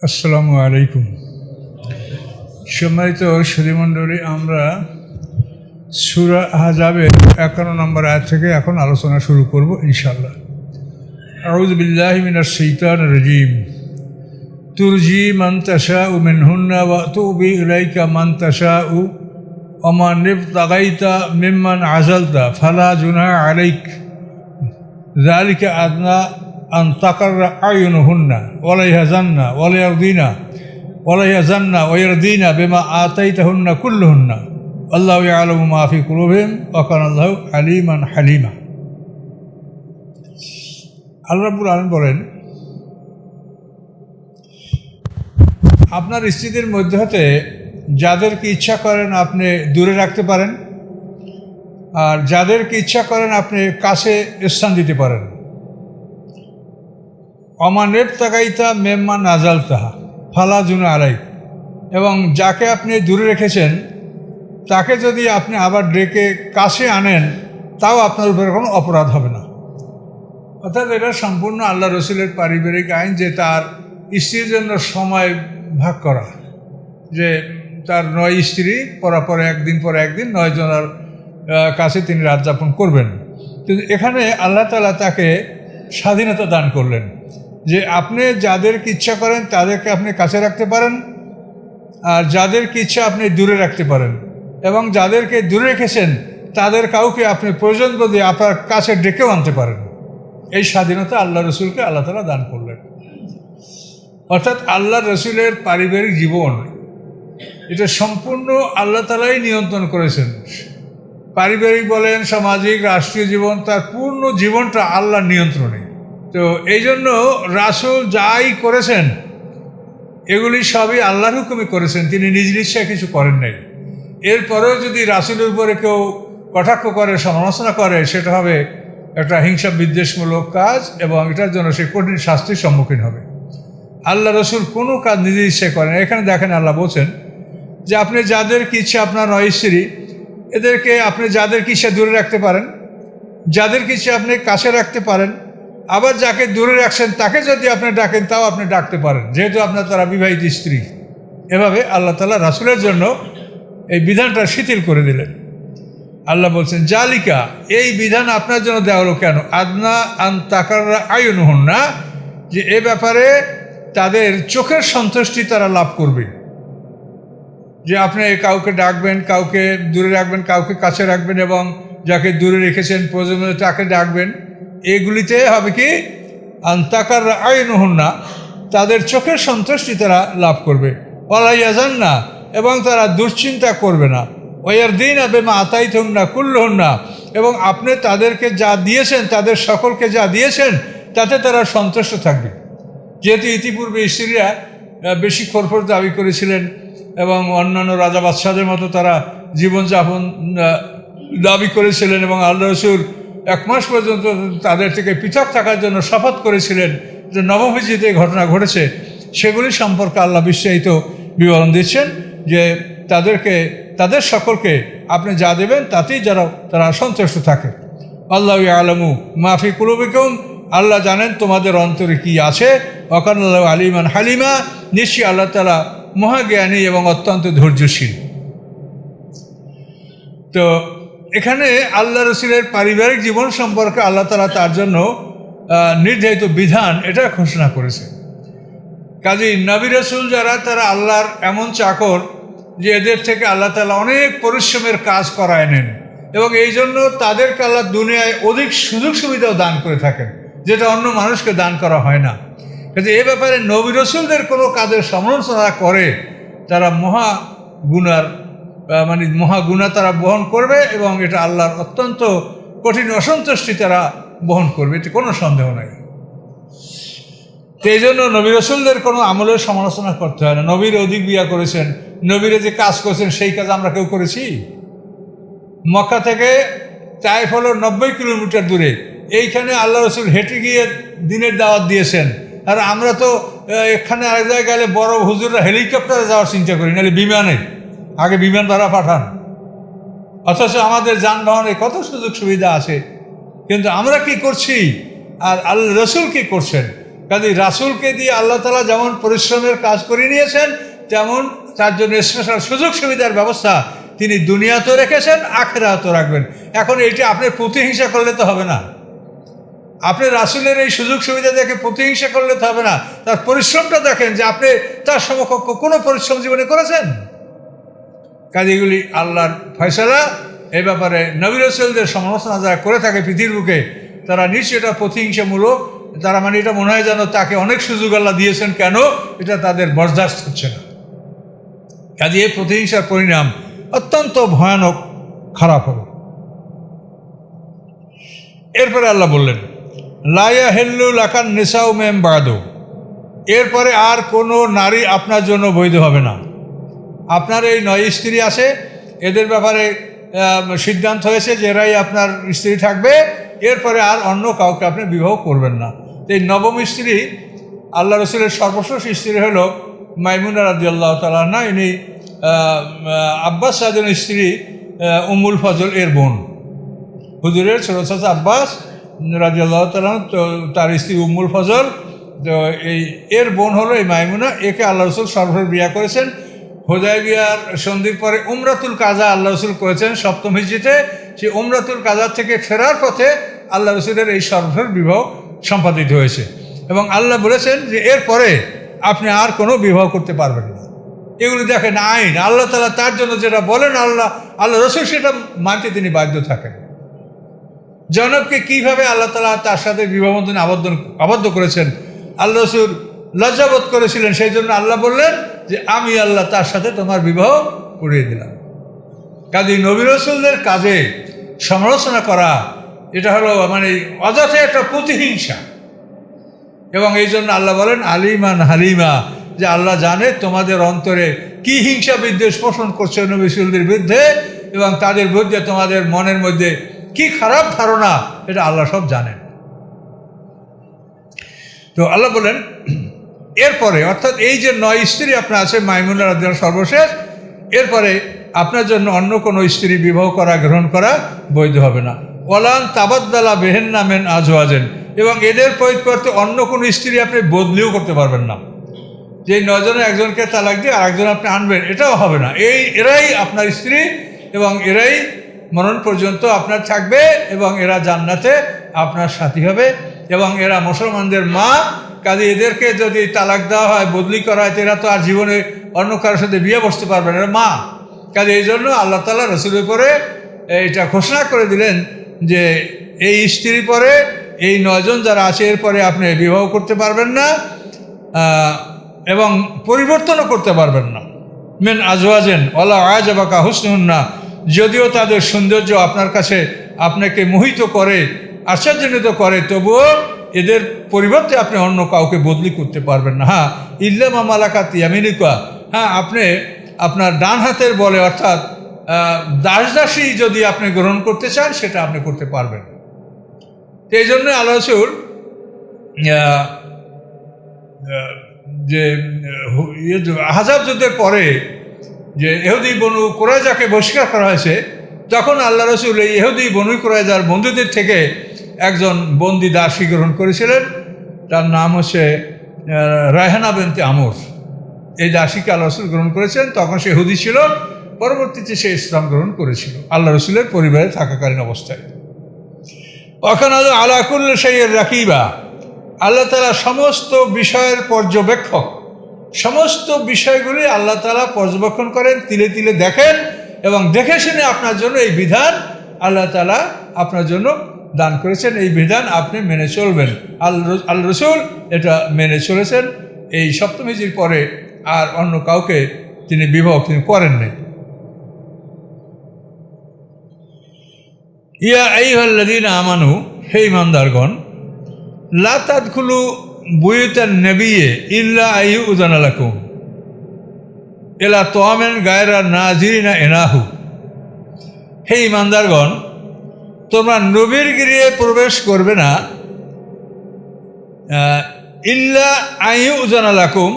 আসসালামু আলাইকুম। সম্মানিত সুধীমণ্ডলী, আমরা সূরা আহজাবের 51 নম্বর আয়াত থেকে এখন আলোচনা শুরু করব ইনশাআল্লাহ। আউযু বিল্লাহি মিনাশ শাইতানির রাজীম। তুরজি মান তাশাউ মিনহুন্না ওয়া তুবি ইলাইকা মান তাশাউ ওয়া মান ইবতাগাইতা মিম্মান আযালতা ফালা জুনাহা আলাইক যালিকা আদনা আন তাকাররা আয়ুনুহুন্না ওয়ালা ইয়াহজান্না ওয়ালা ইয়ারদিনা বিমা আতাইতাহুন্না কুল্লুহুন্না আল্লাহু ইয়ালামু মা ফি কুলুবিহিম ওয়া কানা আল্লাহু আলিমান হালিমা। আল্লাহ রাব্বুল আলামিন বলেন, আপনার স্ত্রীদের মধ্যে হতে যাদেরকে ইচ্ছা করেন আপনি দূরে রাখতে পারেন, আর যাদেরকে ইচ্ছা করেন আপনি কাছে স্থান দিতে পারেন। অমানের তাকাইতা মেম্মা নাজাল তাহা ফালা জুনা আলাই, এবং যাকে আপনি দূরে রেখেছেন তাকে যদি আপনি আবার ডেকে কাছে আনেন তাও আপনার উপরে কোনো অপরাধ হবে না। অর্থাৎ এটা সম্পূর্ণ আল্লাহ রসুলের পারিবারিক আইন, যে তার স্ত্রীর জন্য সময় ভাগ করা, যে তার 9 স্ত্রী পরে একদিন 9 জনের কাছে তিনি রাত যাপন করবেন। কিন্তু এখানে আল্লাহ তাআলা তাকে স্বাধীনতা দান করলেন, যে আপনি যাদেরকে ইচ্ছা করেন তাদেরকে আপনি কাছে রাখতে পারেন, আর যাদেরকে ইচ্ছা আপনি দূরে রাখতে পারেন, এবং যাদেরকে দূরে রেখেছেন তাদের কাউকে আপনি প্রয়োজন বোধে আপনার কাছে ডেকেও আনতে পারেন। এই স্বাধীনতা আল্লাহ রসুলকে আল্লাহ তাআলা দান করলেন। অর্থাৎ আল্লাহ রসুলের পারিবারিক জীবন এটা সম্পূর্ণ আল্লাহ তাআলাই নিয়ন্ত্রণ করেছেন। পারিবারিক বলেন, সামাজিক, রাষ্ট্রীয় জীবন, তার পূর্ণ জীবনটা আল্লাহর নিয়ন্ত্রণে। তো এই জন্য রাসূল যাই করেছেন এগুলি সবই আল্লাহর হুকুমে করেছেন, তিনি নিজ ইচ্ছায় কিছু করেন নাই। এরপরেও যদি রাসূলের উপরে কেউ কটাক্ষ করে, সমালোচনা করে, সেটা হবে একটা হিংসা বিদ্বেষমূলক কাজ, এবং এটার জন্য সে কঠিন শাস্তির সম্মুখীন হবে। আল্লাহ রসুল কোনো কাজ নিজের ইচ্ছায় করেন। এখানে দেখেন আল্লাহ বলছেন যে আপনি যাদেরকে ইচ্ছা, আপনার 9 স্ত্রী, এদেরকে আপনি যাদেরকে ইচ্ছা দূরে রাখতে পারেন, যাদেরকে ইচ্ছা আপনি কাছে রাখতে পারেন, আবার যাকে দূরে রাখছেন তাকে যদি আপনি ডাকেন তাও আপনি ডাকতে পারেন, যেহেতু আপনার তারা বিবাহিত স্ত্রী। এভাবে আল্লাহ তাআলা রাসূলের জন্য এই বিধানটা শিথিল করে দিলেন। আল্লাহ বলছেন, জালিকা, এই বিধান আপনার জন্য দেওয়া হলো কেন? আদনা আন তাকাররা আয়ুনুহুন্না, যে এ ব্যাপারে তাদের চোখের সন্তুষ্টি তারা লাভ করবে। যে আপনি কাউকে ডাকবেন, কাউকে দূরে রাখবেন, কাউকে কাছে রাখবেন, এবং যাকে দূরে রেখেছেন প্রয়োজন তাকে ডাকবেন। এগুলিতে হবে কি? আন্তাকার আইনুহুন্না, তাদের চোখের সন্তুষ্টি তারা লাভ করবে। ওয়ালা ইয়াজান্না, এবং তারা দুশ্চিন্তা করবে না। ওয়ারদিনা বিমা আতাইতুহুন্না কুল্লুহুন্না, এবং আপনি তাদেরকে যা দিয়েছেন, তাদের সকলকে যা দিয়েছেন তাতে তারা সন্তুষ্ট থাকবে। যেহেতু ইতিপূর্বে স্ত্রীরা বেশি খরখর দাবি করেছিলেন, এবং অন্যান্য রাজা বাদশাদের মতো তারা জীবনযাপন দাবি করেছিলেন, এবং আল্লাহ রসুল 1 মাস পর্যন্ত তাদের থেকে পৃথক থাকার জন্য শপথ করেছিলেন, যে নবম হিজরিতে ঘটনা ঘটেছে, সেগুলি সম্পর্কে আল্লাহ বিস্তারিত বিবরণ দিচ্ছেন, যে তাদের সকলকে আপনি যা দেবেন তাতেই তারা সন্তুষ্ট থাকে। আল্লাহু ইয়ালামু মা ফি কুলুবিকুম, আল্লাহ জানেন তোমাদের অন্তরে কি আছে। ওয়া কানা আল্লাহু আলিমান হালিমা, নিশ্চয়ই আল্লাহ তাআলা মহাজ্ঞানী এবং অত্যন্ত ধৈর্যশীল। তো এখানে আল্লাহ রসুলের পারিবারিক জীবন সম্পর্কে আল্লাহ তাআলা তার জন্য নির্ধারিত বিধান এটা ঘোষণা করেছে। কাজেই নবী রসুল যারা, তারা আল্লাহর এমন চাকর যে এদের থেকে আল্লাহ তাআলা অনেক পরিশ্রমের কাজ করায় নেন, এবং এই জন্য তাদেরকে আল্লাহ দুনিয়ায় অধিক সুযোগ সুবিধাও দান করে থাকেন, যেটা অন্য মানুষকে দান করা হয় না। কাজে এ ব্যাপারে নবী রসুলদের কোনো কাজের সমালোচনা করে তারা মহাগুণা তারা বহন করবে, এবং এটা আল্লাহর অত্যন্ত কঠিন অসন্তুষ্টি তারা বহন করবে, এতে কোনো সন্দেহ নাই। তো এই জন্য নবী রসুলদের কোনো আমলের সমালোচনা করতে হয় না। নবীর অধিক বিয়া করেছেন, নবীরে যে কাজ করেছেন সেই কাজ আমরা কেউ করেছি? মক্কা থেকে তায়েফ হলো 90 কিলোমিটার দূরে, এইখানে আল্লাহ রসুল হেঁটে গিয়ে দিনের দাওয়াত দিয়েছেন। আর আমরা তো এখানে আরেক জায়গায় গেলে বড় হুজুররা হেলিকপ্টারে যাওয়ার চিন্তা করি, নাহলে বিমানে, আগে বিমান ভাড়া পাঠান। অথচ আমাদের যানবাহনে কত সুযোগ সুবিধা আছে, কিন্তু আমরা কি করছি আর আল্লাহ রসুল কি করছেন? কাজে রাসূলকে দিয়ে আল্লাহ তাআলা যেমন পরিশ্রমের কাজ করে নিয়েছেন, তেমন তার জন্য স্পেশাল সুযোগ সুবিধার ব্যবস্থা তিনি দুনিয়াতেও রেখেছেন, আখিরাতেও রাখবেন। এখন এইটা আপনার প্রতিহিংসা করলে তো হবে না। আপনি রাসূলের এই সুযোগ সুবিধা দেখে প্রতিহিংসা করলে তো হবে না। তার পরিশ্রমটা দেখেন যে আপনি তার সমকক্ষ কোনো পরিশ্রম জীবনে করেছেন। কাজে এগুলি আল্লাহর ফয়সালা। এই ব্যাপারে নবী রাসূলদের সমালোচনা যারা করে থাকে পৃথিবীর বুকে, তারা নিশ্চয়ই এটা প্রতিহিংসামূলক। তারা মানে এটা মনে হয় যেন তাকে অনেক সুযোগ আল্লাহ দিয়েছেন, কেন এটা তাদের বরদাস্ত হচ্ছে না। কাজে এই প্রতিহিংসার পরিণাম অত্যন্ত ভয়ানক, খারাপ হবে। এরপরে আল্লাহ বললেন, লা ইয়াহিল্লু লাকান নিসাউ মিন বাদু, এরপরে আর কোনো নারী আপনার জন্য বৈধ হবে না। আপনার এই 9 স্ত্রী আছে, এদের ব্যাপারে সিদ্ধান্ত হয়েছে যে এরাই আপনার স্ত্রী থাকবে, এরপরে আর অন্য কাউকে আপনি বিবাহ করবেন না। এই নবম স্ত্রী আল্লাহ রসুলের সর্বশেষ স্ত্রী হলো মাইমুনা রাদিয়াল্লাহু তাআলা আনহা। ইনি আব্বাস সাহেবের স্ত্রী উম্মুল ফজল এর বোন। হুজুরের ছোট চাচা আব্বাস রাদিয়াল্লাহু তাআলা, তো তার স্ত্রী উম্মুল ফজল, তো এর বোন হলো এই মাইমুনা। একে আল্লাহ রসুল সর্বশেষ বিয়ে করেছেন হুদায়বিয়ার সন্ধির পরে। উমরাতুল কাজা আল্লাহ রসুল করেছেন 7ম হিজরিতে। সেই উমরাতুল কাজার থেকে ফেরার পথে আল্লাহ রসুলের এই সর্বশেষ বিবাহ সম্পাদিত হয়েছে। এবং আল্লাহ বলেছেন যে এরপরে আপনি আর কোনো বিবাহ করতে পারবেন না। এগুলি দেখেন আইন, আল্লাহ তাআলা তার জন্য যেটা বলেন আল্লাহ রসুল সেটা মানতে তিনি বাধ্য থাকেন। জনবকে কীভাবে আল্লাহ তাআলা তার সাথে বিবাহ বন্ধনে আবদ্ধ করেছেন, আল্লাহ রসুল লজ্জাবোধ করেছিলেন, সেই জন্য আল্লাহ বললেন যে আমি আল্লাহ তার সাথে তোমার বিবাহ করিয়ে দিলাম। কাজে নবী রাসূলদের কাজে সমালোচনা করা এটা হলো মানে অযথা একটা প্রতিহিংসা। এবং এই জন্য আল্লাহ বলেন আলিমান হালিমা, যে আল্লাহ জানে তোমাদের অন্তরে কি হিংসা বিদ্বেষ পোষণ করছে নবী রাসূলদের বিরুদ্ধে, এবং তাদের বিরুদ্ধে তোমাদের মনের মধ্যে কি খারাপ ধারণা, এটা আল্লাহ সব জানেন। তো আল্লাহ বলেন এরপরে, অর্থাৎ এই যে 9 স্ত্রী আপনার আছে মাইমুনা রাদিয়াল্লাহু সর্বশেষ, এরপরে আপনার জন্য অন্য কোনো স্ত্রী বিবাহ করা গ্রহণ করা বৈধ হবে না। ওয়ালান তাবাদ্দালা বিহিন্না মিন আজওয়াজিন, এবং এদের পরিবর্তে অন্য কোনো স্ত্রী আপনি বদলিও করতে পারবেন না। যে 9 জনে একজনকে তালাক দিয়ে আরেকজন আপনি আনবেন, এটাও হবে না। এরাই আপনার স্ত্রী এবং এরাই মরণ পর্যন্ত আপনার থাকবে, এবং এরা জান্নাতে আপনার সাথী হবে, এবং এরা মুসলমানদের মা। কাজে এদেরকে যদি তালাক দেওয়া হয়, বদলি করা হয়, এরা তো আর জীবনে অন্য কারোর সাথে বিয়ে বসতে পারবে না, এরা মা। কাজে এই জন্য আল্লাহ তাআলা রাসূলের পরে এইটা ঘোষণা করে দিলেন যে এই স্ত্রী পরে এই 9 জন যারা আছে এরপরে আপনি বিবাহ করতে পারবেন না এবং পরিবর্তনও করতে পারবেন না। মিন আজওয়াজিন ওয়ালা আজাবাকা হুসনুহুন্না, যদিও তাদের সৌন্দর্য আপনার কাছে আপনাকে মোহিত করে, আশ্চর্যান্বিত করে, তবুও এদের পরিবর্তে আপনি অন্য কাউকে বদলি করতে পারবেন না। হ্যাঁ, ইল্লা মা মালাকাত ইয়ামিনুকা, হ্যাঁ আপনি আপনার ডান হাতের বলে অর্থাৎ দাসদাসী যদি আপনি গ্রহণ করতে চান সেটা আপনি করতে পারবেন। এই জন্য আল্লাহ রাসূল যে আহজাব যুদ্ধের পরে যে ইহুদি বনু কুরাইজাকে বহিষ্কার করা হয়েছে, তখন আল্লাহ রাসূল এই ইহুদি বনু কুরাইজার বন্ধুদের থেকে একজন বন্দি দাসী গ্রহণ করেছিলেন। তার নাম হচ্ছে রায়হানা বিনতে আমর। এই দাসীকে আল্লাহ রাসূল গ্রহণ করেছেন। তখন সে ইহুদি ছিল, পরবর্তীতে সে ইসলাম গ্রহণ করেছিল আল্লাহ রাসূলের পরিবারে থাকাকালীন অবস্থায়। ওয়াকানা আলা কুল্লি শাইইন রাকিবা, আল্লাহ তাআলা সমস্ত বিষয়ের পর্যবেক্ষক। সমস্ত বিষয়গুলি আল্লাহ তাআলা পর্যবেক্ষণ করেন, তিলে তিলে দেখেন, এবং দেখে শুনে আপনার জন্য এই বিধান আল্লাহ তাআলা আপনার জন্য দান করেছেন। এই বিধান আপনি মেনে চলবেন। আল্লাহ রাসূল এটা মেনে চলেছেন। এই 7ম হিজরির পরে আর অন্য কাউকে তিনি বিবাহ করেন নাই। ইয়া আইয়ুহাল্লাযীনা আমানু, হে ঈমানদারগণ, লা তাদখুলু বুয়ুতান নবিয়্যি ইল্লা আইয়ুযানা লাকুম ইলা তাআমিন গায়রা নাযিরিনা ইনাহু। হে ঈমানদারগণ, তোমরা নবীর গৃহে প্রবেশ করবে না ইল্লা আইয়ুযানা লাকুম,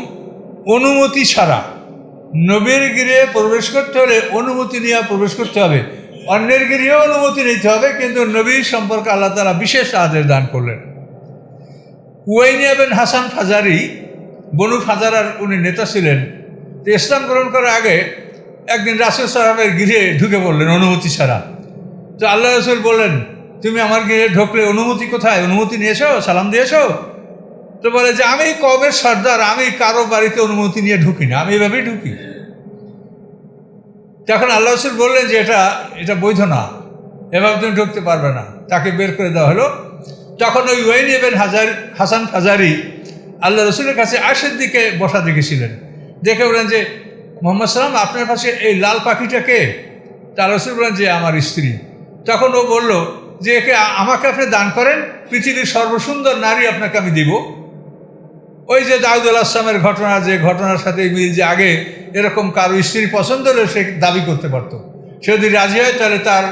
অনুমতি ছাড়া। নবীর গৃহে প্রবেশ করতে হলে অনুমতি নিয়ে প্রবেশ করতে হবে। অন্যের গৃহেও অনুমতি নিতে হবে, কিন্তু নবীর সম্পর্কে আল্লাহ তাআলা বিশেষ আদেশ দান করলেন। উয়াইনিয়া বিন হাসান ফাজারি বনু ফাজারার উনি নেতা ছিলেন। তো ইসলাম গ্রহণ করার আগে একদিন রাসূল সাল্লাল্লাহু গৃহে ঢুকে পড়লেন অনুমতি ছাড়া। তো আল্লাহ রাসূল বললেন, তুমি আমার গৃহে ঢুকলে অনুমতি কোথায়? অনুমতি নিয়েছো? সালাম দিয়েছো? তো বলে যে আমি কওমের সর্দার, আমি কারো বাড়িতে অনুমতি নিয়ে ঢুকি না, আমি এভাবেই ঢুকি। তখন আল্লাহ রাসূল বললেন যে এটা বৈধ না, এভাবে তুমি ঢুকতে পারবে না। তাকে বের করে দেওয়া হলো। তখন ওই উয়াইনিয়া বিন হাসান ফাজারি আল্লাহ রসুলের কাছে আরশের দিকে বসা দেখেছিলেন। দেখে বললেন যে মুহাম্মদ সাল্লাম, আপনার পাশে এই লাল পাখিটা কে? তা রসুল বললেন যে আমার স্ত্রী। তখন ও বলল যে একে আমাকে আপনি দান করেন, পৃথিবীর সর্বসুন্দর নারী আপনাকে আমি দিব। ওই যে দাউদ আলাইহিস সালামের ঘটনা, যে ঘটনার সাথে মিল, যে আগে এরকম কারো স্ত্রী পছন্দ হলে সে দাবি করতে পারতো, সে যদি রাজি হয় তাহলে তার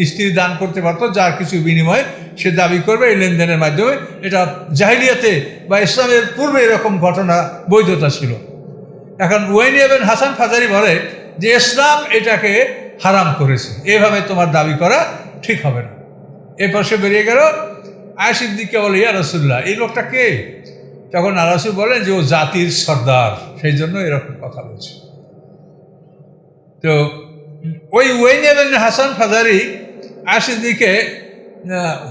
স্ত্রী দান করতে পারতো, যার কিছু বিনিময়ে সে দাবি করবে এই লেনদেনের মাধ্যমে। এটা জাহিলিয়াতে বা ইসলামের পূর্বে এরকম ঘটনা বৈধতা ছিল। এখন উয়াইনিয়া বিন হাসান ফাজারি বলে যে ইসলাম এটাকে হারাম করেছে, এভাবে তোমার দাবি করা ঠিক হবে না। এরপর সে বেরিয়ে গেল। আয়েশা সিদ্দিকা বলে, ইয়া রাসূলুল্লাহ, এই লোকটা কে? তখন আল্লাহ রাসূল বলেন যে ও জাতির সর্দার, সেই জন্য এরকম কথা বলছে। তো ওই উয়াইনিয়া বিন হাসান ফাজারি আয়েশা সিদ্দিকে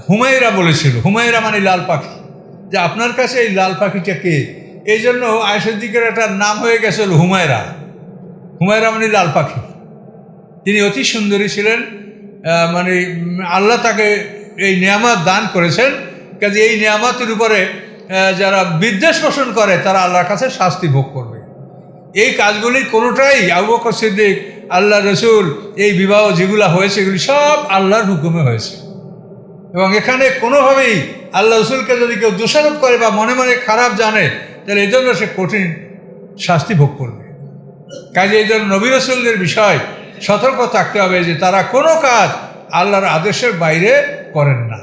হুমায়রা বলেছিল, হুমায়রা মানে লাল পাখি, যে আপনার কাছে এই লাল পাখিটা কে? এই জন্য আয়েশা সিদ্দিকের একটা নাম হয়ে গেছিল হুমায়রা। হুমায়রা মানে লাল পাখি। তিনি অতি সুন্দরী ছিলেন, মানে আল্লাহ তাকে এই নিয়ামত দান করেছেন। কাজে এই নিয়ামতের উপরে যারা বিদ্বেষ পোষণ করে তারা আল্লাহর কাছে শাস্তি ভোগ করবে। এই কাজগুলি কোনোটাই আবু বকর সিদ্দিক, আল্লাহ রসুল, এই বিবাহ যেগুলো হয়েছে এগুলি সব আল্লাহর হুকুমে হয়েছে। এবং এখানে কোনোভাবেই আল্লাহ রসুলকে যদি কেউ দোষারোপ করে বা মনে মনে খারাপ জানে, তাহলে এই জন্য সে কঠিন শাস্তি ভোগ করবে। কাজে এই জন্য নবী রসুলদের বিষয় সতর্ক থাকতে হবে যে তারা কোনো কাজ আল্লাহর আদেশের বাইরে করেন না।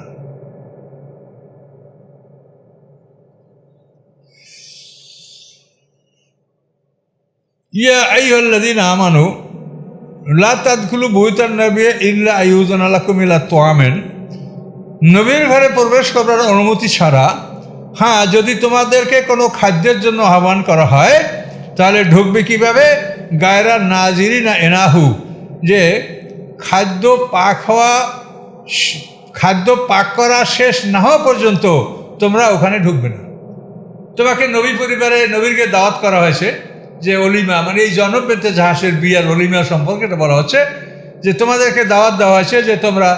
ইয়া আইয়ুহাল্লাযীনা আমানু লা তাদখুলু বুয়ুতান নাবী ইল্লা আইয়ুযানা লাকুম ইলা তুআমিন, নবীর ঘরে প্রবেশ করার অনুমতি ছাড়া, হ্যাঁ যদি তোমাদেরকে কোনো খাদ্যের জন্য আহ্বান করা হয় তাহলে ঢুকবে কিভাবে? গায়রা নাজিরিনা এনাহু, যে খাদ্য পাক করা শেষ না হওয়া পর্যন্ত তোমরা ওখানে ঢুকবে না। তোমাকে নবী পরিবারে নবীরকে দাওয়াত করা হয়েছে, যে অলিমা মানে এই জনপ্রিয়তে জাহাজের বিয়ার অলিমা সম্পর্কে এটা বলা হচ্ছে যে তোমাদেরকে দাওয়াত দেওয়া হয়েছে যে তোমরা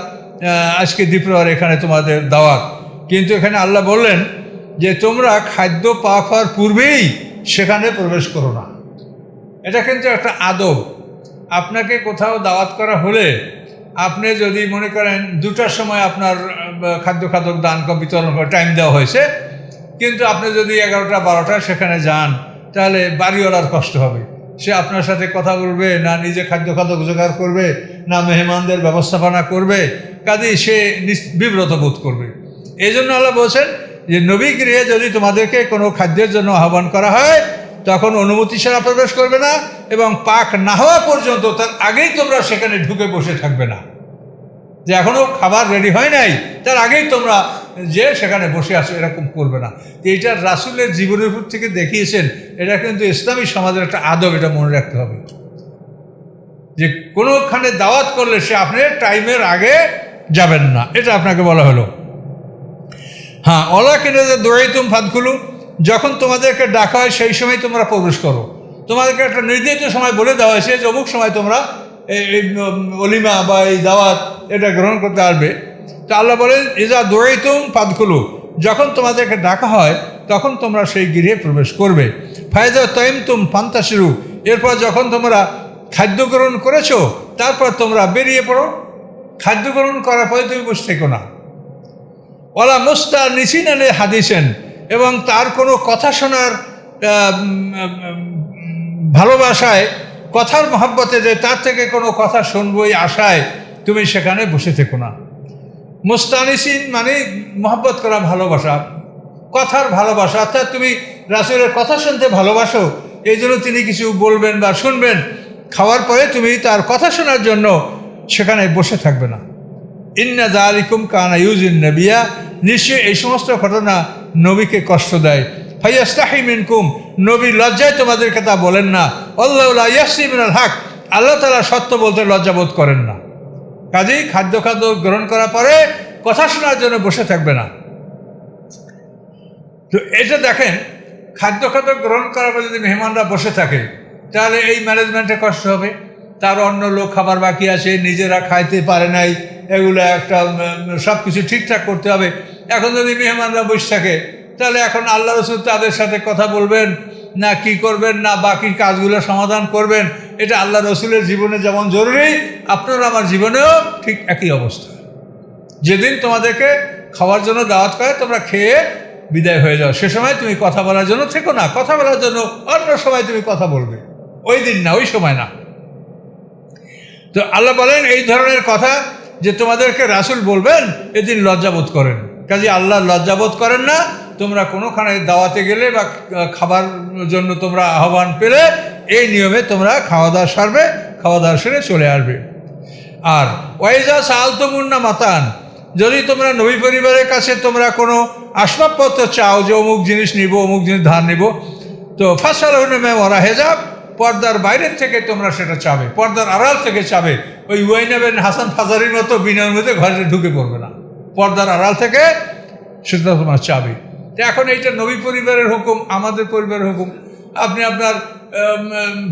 আজকে দ্বীপ্রহর এখানে তোমাদের দাওয়াত। কিন্তু এখানে আল্লাহ বললেন যে তোমরা খাদ্য পাক হওয়ার পূর্বেই সেখানে প্রবেশ করো না। এটা কিন্তু একটা আদব। আপনাকে কোথাও দাওয়াত করা হলে আপনি যদি মনে করেন 2টার সময় আপনার খাদ্য দান বিতরণ করে টাইম দেওয়া হয়েছে, কিন্তু আপনি যদি 11টা 12টায় সেখানে যান তাহলে বাড়িওয়ালার কষ্ট হবে। সে আপনার সাথে কথা বলবে না, নিজে খাদ্য জোগাড় করবে না, মেহমানদের ব্যবস্থাপনা করবে, কাজেই সে বিব্রত বোধ করবে। এই জন্য আল্লাহ বলছেন যে নবী গৃহে যদি তোমাদেরকে কোনো খাদ্যের জন্য আহ্বান করা হয় তখন অনুমতি ছাড়া প্রবেশ করবে না, এবং পাক না হওয়া পর্যন্ত তার আগেই তোমরা সেখানে ঢুকে বসে থাকবে না। যে এখনও খাবার রেডি হয় নাই তার আগেই তোমরা যে সেখানে বসে আসো, এরকম করবে না। এইটা রাসূলের জীবনের উপর থেকে দেখিয়েছেন। এটা কিন্তু ইসলামী সমাজের একটা আদব, এটা মনে রাখতে হবে যে কোনোখানে দাওয়াত করলে সে আপনি টাইমের আগে যাবেন না, এটা আপনাকে বলা হলো। হ্যাঁ, অলা কিনে যে দৌড়াইতুম ফাদখুলু, যখন তোমাদেরকে ডাকা হয় সেই সময় তোমরা প্রবেশ করো। তোমাদেরকে একটা নির্ধারিত সময় বলে দেওয়া হয়েছে যে অমুক সময় তোমরা এই অলিমা বা এই দাওয়াত এটা গ্রহণ করতে আসবে। তো আল্লাহ বলেন ইজা দৌড়াইতুম ফাদখুলু, যখন তোমাদেরকে ডাকা হয় তখন তোমরা সেই গৃহে প্রবেশ করবে। ফায়দা তাইমতুম ফান্তাশিরু, এরপর যখন তোমরা খাদ্য গ্রহণ করেছো তারপর তোমরা বেরিয়ে পড়ো। খাদ্য গ্রহণ করার পরে তুমি বসে থেকো না। ওলা মুস্তা নিসিন আলে হাদিসেন, এবং তার কোনো কথা শোনার ভালোবাসায়, কথার মহব্বতে যে তার থেকে কোনো কথা শুনবই আশায় তুমি সেখানে বসে থেকো না। মুস্তানিসিন মানে মহব্বত করা, ভালোবাসা, কথার ভালোবাসা, অর্থাৎ তুমি রাসূলের কথা শুনতে ভালোবাসো, এই জন্য তিনি কিছু বলবেন বা শুনবেন, খাওয়ার পরে তুমি তার কথা শোনার জন্য সেখানে বসে থাকবে না। ইন্না যালিকুম কানা ইউজিন নবিয়া, নিশ্চয়ই এই সমস্ত ঘটনা নবীকে কষ্ট দেয়। ফাইয়াস্তাহি মিনকুম, নবী লজ্জায় তোমাদেরকে তা বলেন না। আল্লাহু লা ইয়াসি মিনাল হক, আল্লাহ তাআলা সত্য বলতে লজ্জাবোধ করেন না। কাজেই খাদ্য গ্রহণ করার পরে কথা শোনার জন্য বসে থাকবে না। তো এটা দেখেন, খাদ্য গ্রহণ করার পর যদি মেহমানরা বসে থাকে তাহলে এই ম্যানেজমেন্টে কষ্ট হবে। তার অন্য লোক খাবার বাকি আছে, নিজেরা খাইতে পারে নাই, এগুলো একটা সব কিছু ঠিকঠাক করতে হবে। এখন যদি মেহমানরা বসে থাকে তাহলে এখন আল্লাহ রসুল তাদের সাথে কথা বলবেন না কি করবেন, না বাকি কাজগুলো সমাধান করবেন। এটা আল্লাহ রসুলের জীবনে যেমন জরুরি, আপনার আমার জীবনেও ঠিক একই অবস্থা। যেদিন তোমাদেরকে খাওয়ার জন্য দাওয়াত করে তোমরা খেয়ে বিদায় হয়ে যাও, সে সময় তুমি কথা বলার জন্য থেকো না। কথা বলার জন্য অন্য সময় তুমি কথা বলবে, ওই দিন না, ওই সময় না। তো আল্লাহ বলেন এই ধরনের কথা যে তোমাদেরকে রাসূল বলবেন, এদিন লজ্জাবোধ করেন। কাজে আল্লাহ লজ্জাবোধ করেন না। তোমরা কোনোখানে দাওয়াতে গেলে বা খাবার জন্য তোমরা আহ্বান পেলে এই নিয়মে তোমরা খাওয়া দাওয়া সারবে, খাওয়া দাওয়া সেরে চলে আসবে। আর ওয়াইজা সাআলতুমুন্না মাতান, যদি তোমরা নবী পরিবারের কাছে তোমরা কোনো আসবাবপত্র চাও যে অমুক জিনিস নিব, অমুক জিনিস ধার নিব, তো ফাসআলুহুন্না মিন ওয়ারাই হিজাব, পর্দার বাইরের থেকে তোমরা সেটা চাবে, পর্দার আড়াল থেকে চাবে। ওই ওয়াইনাবেন হাসান ফাজারির মতো বিনয়ের মধ্যে ঘরে ঢুকে পড়বে না, পর্দার আড়াল থেকে সেটা তোমার চাবে। তো এখন এইটা নবী পরিবারের হুকুম, আমাদের পরিবারের হুকুম। আপনি আপনার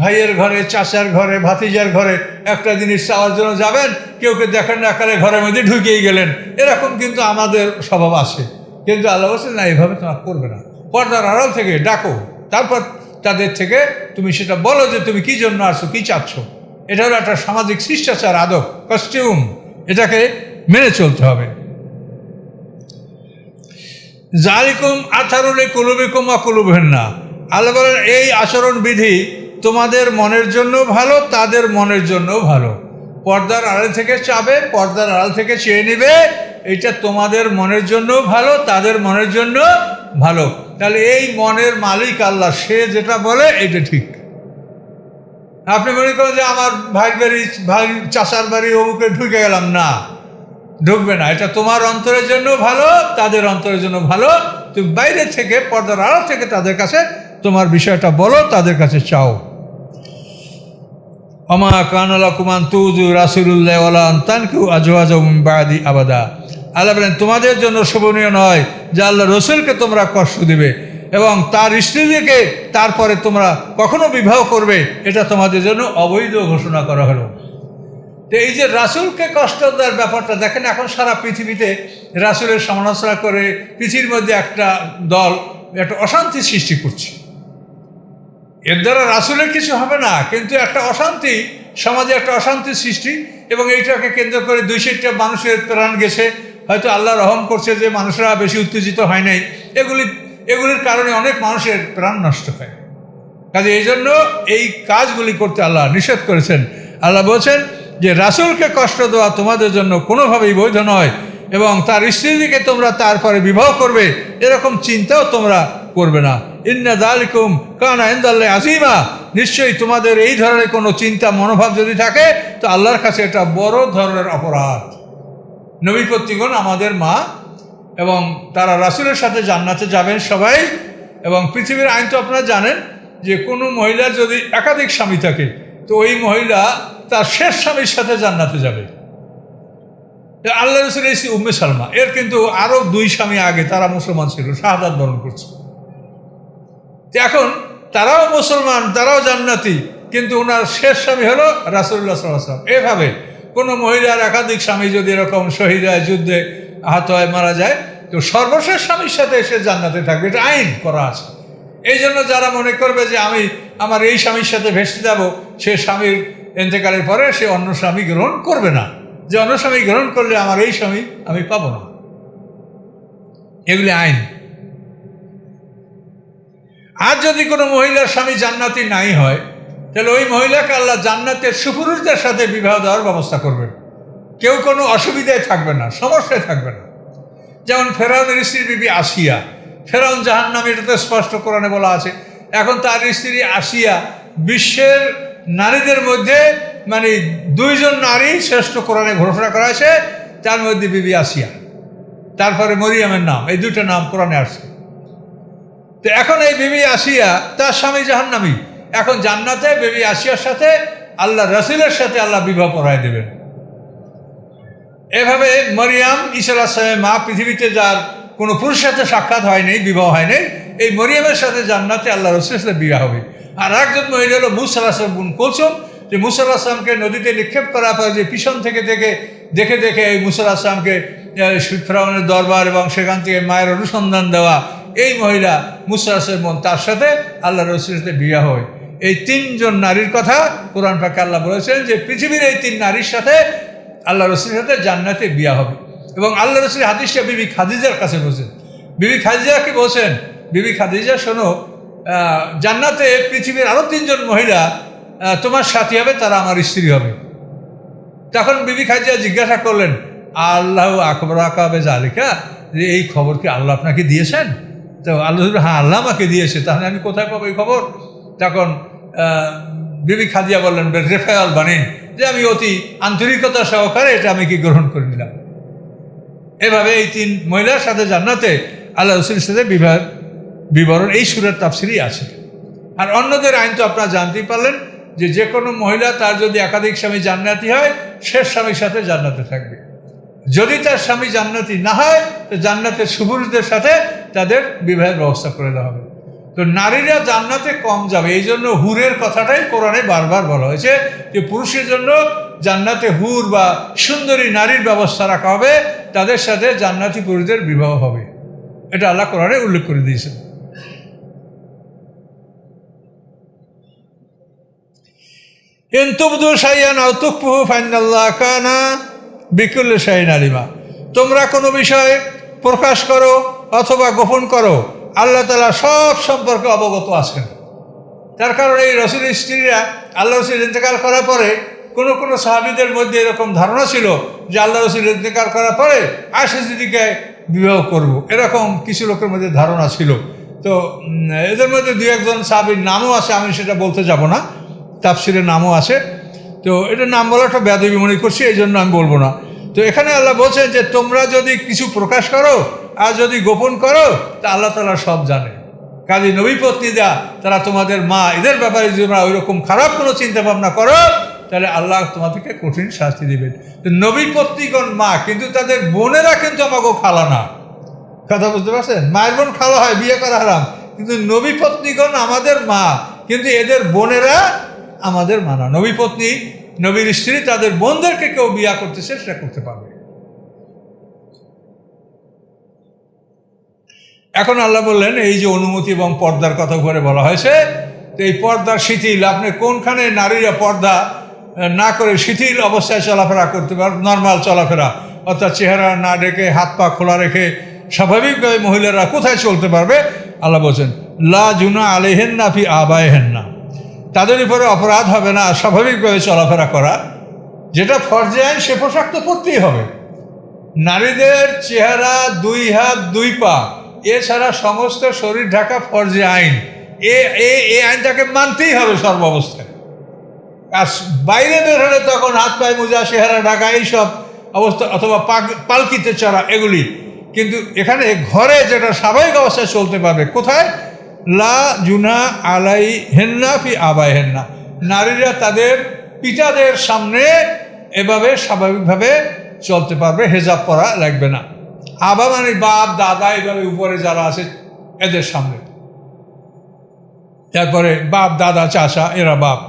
ভাইয়ের ঘরে, চাচার ঘরে, ভাতিজার ঘরে একটা জিনিস চাওয়ার জন্য যাবেন, কেউ দেখেন না একারে ঘরের মধ্যে ঢুকেই গেলেন, এরকম কিন্তু আমাদের স্বভাব আছে। কিন্তু আল্লাহ বলছেন না, এইভাবে তোমার করবে না, পর্দার আড়াল থেকে ডাকো, তারপর তাদের থেকে তুমি সেটা বলো যে তুমি কি জন্য আসছো, কি চাচ্ছ। এটা হলো একটা সামাজিক শিষ্টাচার, আদব, কস্টিউম, এটাকে মেনে চলতে হবে। জালিকুম আথারুল কুলুবিকুম ওয়া কুলুবিহিন্না, আল্লাহ বলেন এই আচরণ বিধি তোমাদের মনের জন্য ভালো, তাদের মনের জন্য ভালো। পর্দার আড়াল থেকে চাবে, পর্দার আড়াল থেকে চেয়ে নেবে, এটা তোমাদের মনের জন্য ভালো, তাদের মনের জন্য ভালো। তাহলে এই মনের মালিক আল্লাহ, সে যেটা বলে এটা ঠিক। আপনি মনে করেন যে আমার ভাই বাড়ি, ভাই চাচার বাড়ি অমুকে ঢুকে গেলাম, না, ঢুকবে না। এটা তোমার অন্তরের জন্য ভালো, তাদের অন্তরের জন্য ভালো। তুমি বাইরে থেকে, পর্দার আড়াল থেকে তাদের কাছে তোমার বিষয়টা বলো, তাদের কাছে চাও। ওমা কানা লাকুম আন তুযু রাসূলুল্লাহি ওয়ালা আন তানকিহু আজওয়াজাহু মিন বাদি আবাদা, আল্লাহ বলেন তোমাদের জন্য শোভনীয় নয় যে আল্লাহ রসুলকে তোমরা কষ্ট দিবে এবং তার স্ত্রীদেরকে তারপরে তোমরা কখনো বিবাহ করবে, এটা তোমাদের জন্য অবৈধ ঘোষণা করা হলো। তো এই যে রাসূলকে কষ্ট দেওয়ার ব্যাপারটা দেখেন, এখন সারা পৃথিবীতে রাসূলের সমালোচনা করে পৃথিবীর মধ্যে একটা দল একটা অশান্তি সৃষ্টি করছে। এর দ্বারা রাসূলের কিছু হবে না, কিন্তু একটা অশান্তি, সমাজে একটা অশান্তি সৃষ্টি, এবং এইটাকে কেন্দ্র করে 200টা মানুষের প্রাণ গেছে। হয়তো আল্লাহ রহম করছে যে মানুষরা বেশি উত্তেজিত হয় নাই, এগুলির কারণে অনেক মানুষের প্রাণ নষ্ট হয়। কাজে এই জন্য এই কাজগুলি করতে আল্লাহ নিষেধ করেছেন। আল্লাহ বলছেন যে রাসূলকে কষ্ট দেওয়া তোমাদের জন্য কোনোভাবেই বৈধ নয়, এবং তার স্ত্রীকে তোমরা তারপরে বিবাহ করবে এরকম চিন্তাও তোমরা করবে না। ইন্না যালিকুম কানা ইনদাল্লাহি আযীমা, নিশ্চয়ই তোমাদের এই ধরনের কোনো চিন্তা মনোভাব যদি থাকে তো আল্লাহর কাছে এটা বড় ধরনের অপরাধ। নবী কর্তৃগণ আমাদের মা, এবং তারা রাসূলের সাথে জান্নাতে যাবেন সবাই। এবং পৃথিবীর আইন তো আপনারা জানেন যে কোনো মহিলার যদি একাধিক স্বামী থাকে তো ওই মহিলা তার শেষ স্বামীর সাথে জান্নাতে যাবে। আল্লাহ রসুল এই উম্মে সালমা, এর কিন্তু আরও 2 স্বামী আগে তারা মুসলমান ছিল, শাহাদাত বরণ করছে। এখন তারাও মুসলমান, তারাও জান্নাতি, কিন্তু ওনার শেষ স্বামী হলো রাসূলুল্লাহ সাল্লাল্লাহু আলাইহি ওয়াসাল্লাম। এভাবে কোনো মহিলার একাধিক স্বামী যদি এরকম শহীদ হয়, যুদ্ধে আহত হয়, মারা যায়, তো সর্বশেষ স্বামীর সাথে এসে জান্নাতে থাকবে, এটা আইন করা আছে। এই জন্য যারা মনে করবে যে আমি আমার এই স্বামীর সাথে ভেসে যাব, সে স্বামীর ইন্তেকালের পরে সে অন্য স্বামী গ্রহণ করবে না, যে অন্য স্বামী গ্রহণ করলে আমার এই স্বামী আমি পাবো না, এগুলি আইন। আর যদি কোনো মহিলার স্বামী জান্নাতি নাই হয় তাহলে ওই মহিলাকে আল্লাহ জান্নাতের সুপুরুষদের সাথে বিবাহ দেওয়ার ব্যবস্থা করবেন। কেউ কোনো অসুবিধায় থাকবে না, সমস্যায় থাকবে না। যেমন ফেরাউনের স্ত্রী বিবি আসিয়া, ফেরাউন জাহান্নামী, এটা তো স্পষ্ট কোরআনে বলা আছে। এখন তার স্ত্রী আসিয়া বিশ্বের নারীদের মধ্যে মানে 2 জন নারী শ্রেষ্ঠ কোরআনে ঘোষণা করা হয়েছে, তার মধ্যে বিবি আসিয়া, তারপরে মরিয়ামের নাম, এই 2টা নাম কোরআনে আসছে। তো এখন এই বিবি আসিয়া তার স্বামী জাহান্নামী, এখন জান্নাতে বিবি আসিয়ার সাথে আল্লাহ রাসূলের সাথে আল্লাহ বিবাহ পড়ায় দেবেন। এভাবে মরিয়াম ঈসা আলাইহিস সালামের মা, পৃথিবীতে যার কোনো পুরুষের সাথে সাক্ষাৎ হয়নি, বিবাহ হয়নি, এই মরিয়ামের সাথে জান্নাতে আল্লাহ রাসূলের সাথে বিবাহ হবে। আর একজন মহিলা হলো মুসা আলাইহিস সালামের বোন কুলসুম, যে মুসা আলাইহিস সালামকে নদীতে নিক্ষেপ করার পর যে পিছন থেকে দেখে দেখে এই মুসা আলাইহিস সালামকে ফিরআউনের দরবার এবং সেখান থেকে মায়ের অনুসন্ধান দেওয়া এই মহিলা মুসা আলাইহিস সালামের বোন, তার সাথে আল্লাহ রাসূলের সাথে বিবাহ হয়। এই তিনজন নারীর কথা কোরআন পাকে আল্লাহ বলেছেন যে পৃথিবীর এই তিন নারীর সাথে আল্লাহ রাসূলের সাথে জান্নাতে বিয়া হবে। এবং আল্লাহ রাসূল হাদিসটা বিবি খাদিজার কাছে বলছেন। বিবি খাদিজা কি বলছেন? বিবি খাদিজা, শোনো, জান্নাতে পৃথিবীর আরও তিনজন মহিলা তোমার সাথী হবে, তারা আমার স্ত্রী হবে। তখন বিবি খাদিজা জিজ্ঞাসা করলেন, আল্লাহ আকবরাকা বিযালিকা, যে এই খবর কি আল্লাহ আপনাকে দিয়েছেন? তো আল্লাহ, হ্যাঁ আল্লাহ আমাকে দিয়েছে, তাহলে আমি কোথায় পাবো এই খবর? তখন বিবি খাদিজা বললেন রেফায়াল বানিন, যে আমি অতি আন্তরিকতা সহকারে এটা আমি কি গ্রহণ করে নিলাম। এভাবে এই তিন মহিলার সাথে জান্নাতে আল্লাহ রাসূলের সাথে বিবাহের বিবরণ এই সূরার তাফসীরেই আছে। আর অন্যদের আইন তো আপনারা জানতেই পারলেন যে কোনো মহিলা তার যদি একাধিক স্বামী জান্নাতি হয়, শেষ স্বামীর সাথে জান্নাতে থাকবে। যদি তার স্বামী জান্নাতি না হয়, তো জান্নাতের সুপুরুষদের সাথে তাদের বিবাহের ব্যবস্থা করে দেওয়া হবে। তো নারীরা জান্নাতে কম যাবে, এই জন্য হুরের কথাটাই কোরআনে বারবার বলা হয়েছে যে পুরুষের জন্য জান্নাতে হুর বা সুন্দরী নারীর ব্যবস্থা রাখা হবে, তাদের সাথে জান্নাতি পুরুষদের বিবাহ হবে। এটা আল্লাহ কোরআনে উল্লেখ করে দিয়েছেন। ইন তুবদু শাইআন আও তুখফুহু ফাইন্নাল্লাহা কানা বিকুল্লি শাইইন আলিমা। তোমরা কোনো বিষয় প্রকাশ করো অথবা গোপন করো, আল্লাহ তাআলা সব সম্পর্কে অবগত আছেন। তার কারণে এই রাসূলের স্ত্রীরা আল্লাহ রাসূল ইন্তেকাল করার পরে কোনো সাহাবীদের মধ্যে এরকম ধারণা ছিল যে আল্লাহ রাসূল ইন্তেকাল করার পরে আয়েশা সিদ্দিকাকে বিবাহ করব, এরকম কিছু লোকের মধ্যে ধারণা ছিল। তো এদের মধ্যে দু একজন সাহাবীর নামও আছে, আমি সেটা বলতে যাব না, তাফসীরের নামও আছে। তো এটা নাম বলাটা বেয়াদবি মনে করছি, এই জন্য আমি বলবো না। তো এখানে আল্লাহ বলছেন যে তোমরা যদি কিছু প্রকাশ করো আর যদি গোপন করো, তা আল্লাহ তাআলা সব জানে। কাজে নবী পত্নীরা, তারা তোমাদের মা, এদের ব্যাপারে যদি তোমরা ওইরকম খারাপ কোনো চিন্তা ভাবনা করো, তাহলে আল্লাহ তোমাদেরকে কঠিন শাস্তি দেবেন। তো নবী পত্নীগণ মা, কিন্তু তাদের বোনেরা কিন্তু আমাকেও খালা না। কথা বুঝতে পারছেন? মায়ের বোন খালা হয়, বিয়ে করা হারাম, কিন্তু নবী পত্নীগণ আমাদের মা, কিন্তু এদের বোনেরা আমাদের মা না। নবী পত্নী, নবীর স্ত্রী, তাদের বোনদেরকে কেউ বিয়ে করতেছে, সেটা করতে পারবে। এখন আল্লাহ বললেন এই যে অনুমতি এবং পর্দার কথা করে বলা হয়েছে, তো এই পর্দার শিথিল, আপনি কোনখানে নারীরা পর্দা না করে শিথিল অবস্থায় চলাফেরা করতে পারবে, নর্মাল চলাফেরা, অর্থাৎ চেহারা না ঢেকে হাত পা খোলা রেখে স্বাভাবিকভাবে মহিলারা কোথায় চলতে পারবে? আল্লাহ বলছেন লা জুনা আলাইহিন্না ফি আবাইহিন্না, তাদের উপরে অপরাধ হবে না স্বাভাবিকভাবে চলাফেরা করা। যেটা ফরজে আইন, সে পোশাক তো পরতেই হবে। নারীদের চেহারা, দুই হাত দুই পা এছাড়া সমস্ত শরীর ঢাকা ফরজে আইন, এই আইনটাকে মানতেই হবে সর্বাবস্থায়। আর বাইরে বের হলে তখন হাত পায়ে মোজা, চেহারা ঢাকা এইসব অবস্থা, অথবা পালকিতে চড়া, এগুলি। কিন্তু এখানে ঘরে যেটা স্বাভাবিক অবস্থায় চলতে পারবে, কোথায়? লা জুনা আলাইহিন্না ফি আবাইহিন্না, নারীরা তাদের পিতাদের সামনে এভাবে স্বাভাবিকভাবে চলতে পারবে, হেজাব পরা লাগবে না। আবা মানে বাপ দাদা, এইভাবে উপরে যারা আছে এদের সামনে, তারপরে বাপ দাদা চাচা, এরা বাপ।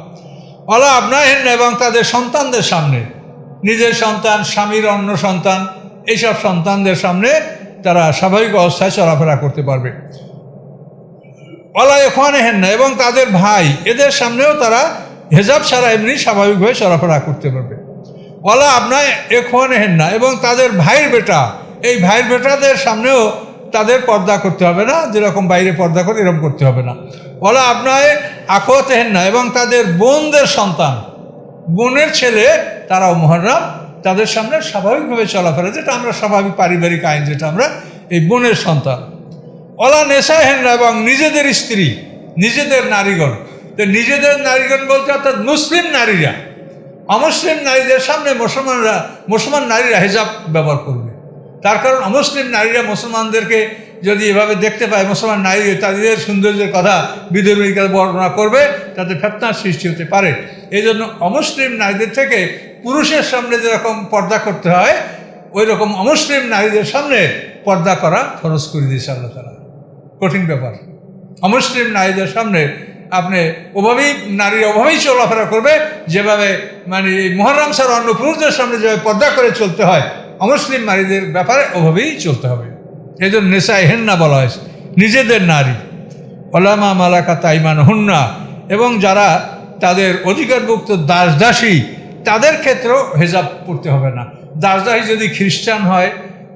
অলা আবনাহিন্না, এবং তাদের সন্তানদের সামনে, নিজের সন্তান, স্বামীর অন্য সন্তান, এইসব সন্তানদের সামনে তারা স্বাভাবিক অবস্থায় চলাফেরা করতে পারবে। অলা ইখওয়ানিহিন্না, এবং তাদের ভাই, এদের সামনেও তারা হেজাব ছাড়া এমনি স্বাভাবিকভাবে চলাফেরা করতে পারবে। অলা আবনায়ে ইখওয়ানিহিন্না, এবং তাদের ভাইয়ের বেটা, এই ভাইয়ের বেটাদের সামনেও তাদের পর্দা করতে হবে না, যেরকম বাইরে পর্দা করে এরকম করতে হবে না। ওলা আবনায়ে আখওয়াতিহিন্না, এবং তাদের বোনদের সন্তান, বোনের ছেলে, তারাও মুহররম, তাদের সামনে স্বাভাবিকভাবে চলাফেরা, যেটা আমরা স্বাভাবিক পারিবারিক আইন, যেটা আমরা এই বোনের সন্তান। ওলা নিসাইহিন্না, এবং নিজেদের স্ত্রী, নিজেদের নারীগণ। তো নিজেদের নারীগণ বলতে অর্থাৎ মুসলিম নারীরা, অমুসলিম নারীদের সামনে মুসলমান নারীরা হেজাব ব্যবহার করবে। তার কারণ অমুসলিম নারীরা মুসলমানদেরকে যদি এভাবে দেখতে পায়, মুসলমান নারী তাদের সৌন্দর্যের কথা বিধর্মীকে বর্ণনা করবে, তাতে ফিতনার সৃষ্টি হতে পারে। এই জন্য অমুসলিম নারীদের থেকে পুরুষের সামনে যেরকম পর্দা করতে হয়, ওই রকম অমুসলিম নারীদের সামনে পর্দা করা ফরজ করে দিয়েছে আল্লাহ তাআলা। কঠিন ব্যাপার। অমুসলিম নারীদের সামনে আপনি নারীর ওভাবেই চলাফেরা করবে, যেভাবে মানে মুহররম ছাড়া অন্য পুরুষদের সামনে যেভাবে পর্দা করে চলতে হয়, অমুসলিম নারীদের ব্যাপারে ওভাবেই চলতে হবে। এই জন্য নেশায় হেন্না বলা হয়েছে, নিজেদের নারী। ওলামা মালাকাত আইমানুহুন্না, এবং যারা তাদের অধিকারভুক্ত দাস দাসী, তাদের ক্ষেত্রেও হেজাব পড়তে হবে না। দাস দাসী যদি খ্রিস্টান হয়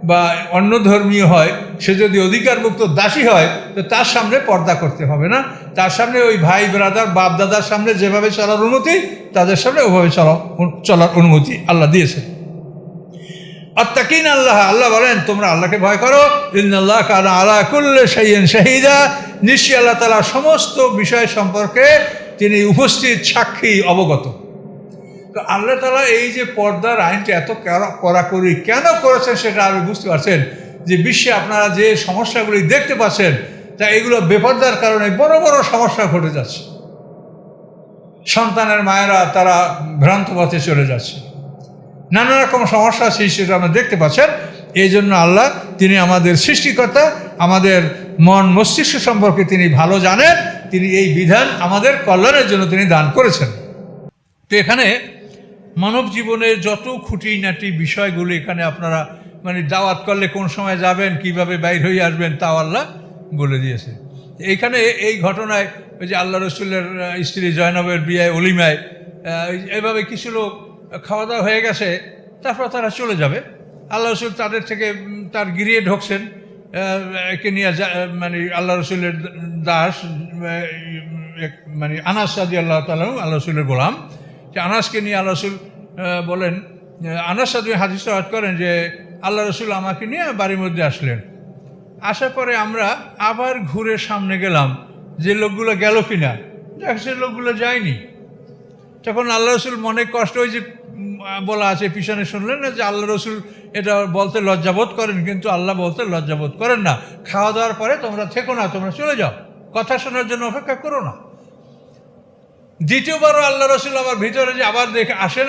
বা অন্য ধর্মীয় হয়, সে যদি অধিকারভুক্ত দাসী হয়, তো তার সামনে পর্দা করতে হবে না। তার সামনে ওই ভাই ব্রাদার বাপ দাদার সামনে যেভাবে চলার অনুমতি, তাদের সামনে ওভাবে চলার অনুমতি আল্লাহ দিয়েছে। আত্তাকিন আল্লাহ, আল্লাহ বলেন তোমরা আল্লাহকে ভয় করো। ইন্নাল্লাহ কানা আলা কুল্লি শাইইন শাহিদা, নিশ্চয়ই আল্লাহ তাআলা সমস্ত বিষয় সম্পর্কে তিনি উপস্থিত, সাক্ষী, অবগত। তো আল্লাহ তাআলা এই যে পর্দার আইনটা এত কড়াকড়ি কেন করেছেন সেটা আপনি বুঝতে পারছেন, যে বিশ্বে আপনারা যে সমস্যাগুলি দেখতে পাচ্ছেন, তা এগুলো বেপর্দার কারণে বড় বড় সমস্যা ঘটে যাচ্ছে। সন্তানের মায়েরা তারা ভ্রান্ত পথে চলে যাচ্ছে, নানা রকম সমস্যা সৃষ্টি আমরা দেখতে পাচ্ছেন। এই জন্য আল্লাহ, তিনি আমাদের সৃষ্টিকর্তা, আমাদের মন মস্তিষ্ক সম্পর্কে তিনি ভালো জানেন, তিনি এই বিধান আমাদের কল্যাণের জন্য তিনি দান করেছেন। তো এখানে মানব জীবনের যত খুঁটিনাটি বিষয়গুলো এখানে আপনারা মানে দাওয়াত করলে কোন সময় যাবেন, কিভাবে বাইর হয়ে আসবেন, তাও আল্লাহ বলে দিয়েছে। এইখানে এই ঘটনায় ওই যে আল্লাহ রসুলের স্ত্রী জয়নবের বিয়ে অলিমায় এভাবে কিছু লোক খাওয়া দাওয়া হয়ে গেছে, তারপর তারা চলে যাবে। আল্লাহ রসুল তাদের থেকে তার গিরিয়ে ঢুকছেন, একে নিয়ে মানে আল্লাহ রসুলের দাস মানে আনাস রাদিয়াল্লাহু তাআলা আল্লাহ রসুলের গোলাম, যে আনাসকে নিয়ে আল্লাহ রসুল বলেন, আনাস রাদিয়াল্লাহু হাদিস রওয়ায়াত করেন যে আল্লাহ রসুল আমাকে নিয়ে বাড়ির মধ্যে আসলেন। আসার পরে আমরা আবার ঘুরে সামনে গেলাম, যে লোকগুলো গেল কিনা, দেখ সে লোকগুলো যায়নি। তখন আল্লাহ রসুল মনে কষ্ট, ওই যে বলা আছে পিছনে শুনলেন না, যে আল্লাহ রসুল এটা বলতে লজ্জাবোধ করেন, কিন্তু আল্লাহ বলতে লজ্জাবোধ করেন না। খাওয়া দাওয়ার পরে তোমরা থেকো না, তোমরা চলে যাও, কথা শোনার জন্য অপেক্ষা করো না। দ্বিতীয়বারও আল্লাহ রসুল আবার ভিতরে যে আবার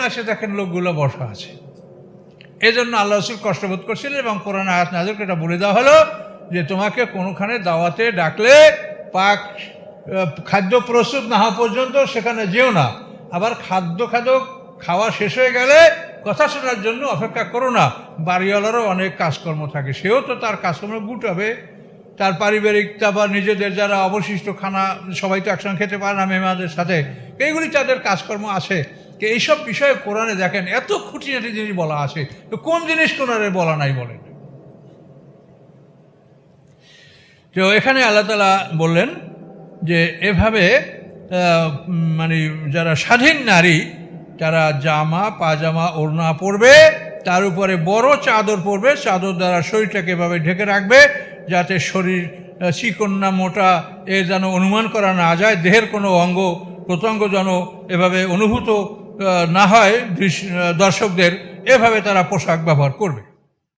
আসে দেখেন লোকগুলো বসা আছে। এই জন্য আল্লাহ রসুল কষ্টবোধ করছিলেন, এবং কোরআন আয়াত নাযিল করে এটা বলে দেওয়া হলো যে তোমাকে কোনোখানে দাওয়াতে ডাকলে খাদ্য প্রস্তুত না হওয়া পর্যন্ত সেখানে যেও না। আবার খাদ্য খাওয়া শেষ হয়ে গেলে কথা শোনার জন্য অপেক্ষা করো না। বাড়িওয়ালারও অনেক কাজকর্ম থাকে, সেও তো তার কাজকর্ম গুটাবে, তার পারিবারিক, তারপর নিজেদের যারা অবশিষ্ট খানা, সবাই তো একসঙ্গে খেতে পারে না মেহমানদের সাথে, এইগুলি তাদের কাজকর্ম আছে। তো এইসব বিষয়ে কোরআনে দেখেন এত খুঁটিনাটি জিনিস বলা আছে, তো কোন জিনিস কোরআনে বলা নাই বলেন? তো এখানে আল্লাহ তাআলা বললেন যে এভাবে মানে যারা স্বাধীন নারী, তারা জামা পাজামা ওড়না পরবে, তার উপরে বড় চাদর পরবে, চাদর দ্বারা শরীরটাকে এভাবে ঢেকে রাখবে, যাতে শরীর চিকন না মোটা এ যেন অনুমান করা না যায়, দেহের কোনো অঙ্গ প্রত্যঙ্গ যেন এভাবে অনুভূত না হয় দর্শকদের, এভাবে তারা পোশাক ব্যবহার করবে।